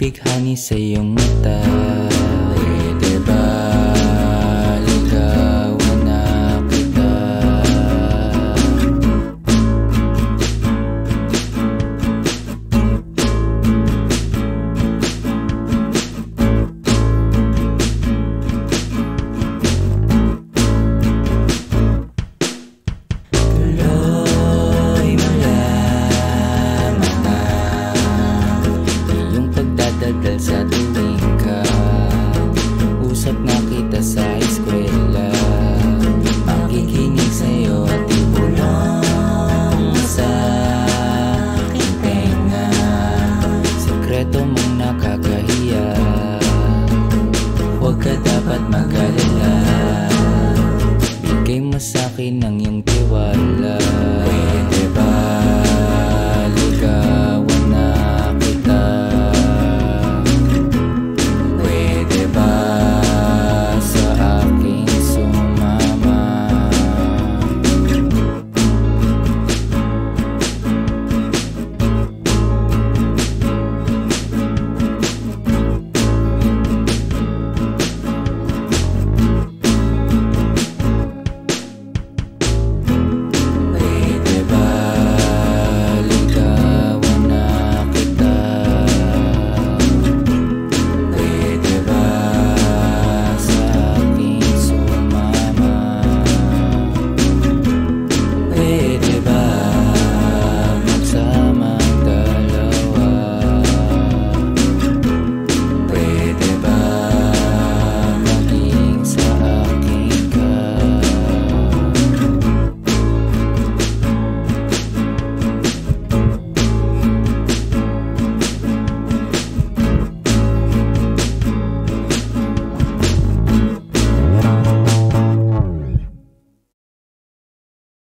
bighani sa iyong mata. Pwede ba ligawan na kita? Dahil sa tuwing ka, usap na kita sa eskwela. Makikinig sa'yo at ibulong sa aking tenga. Sekreto mong nakakahiya, huwag ka dapat mag-alala. Bigay mo sa'kin ang iyong tiwala.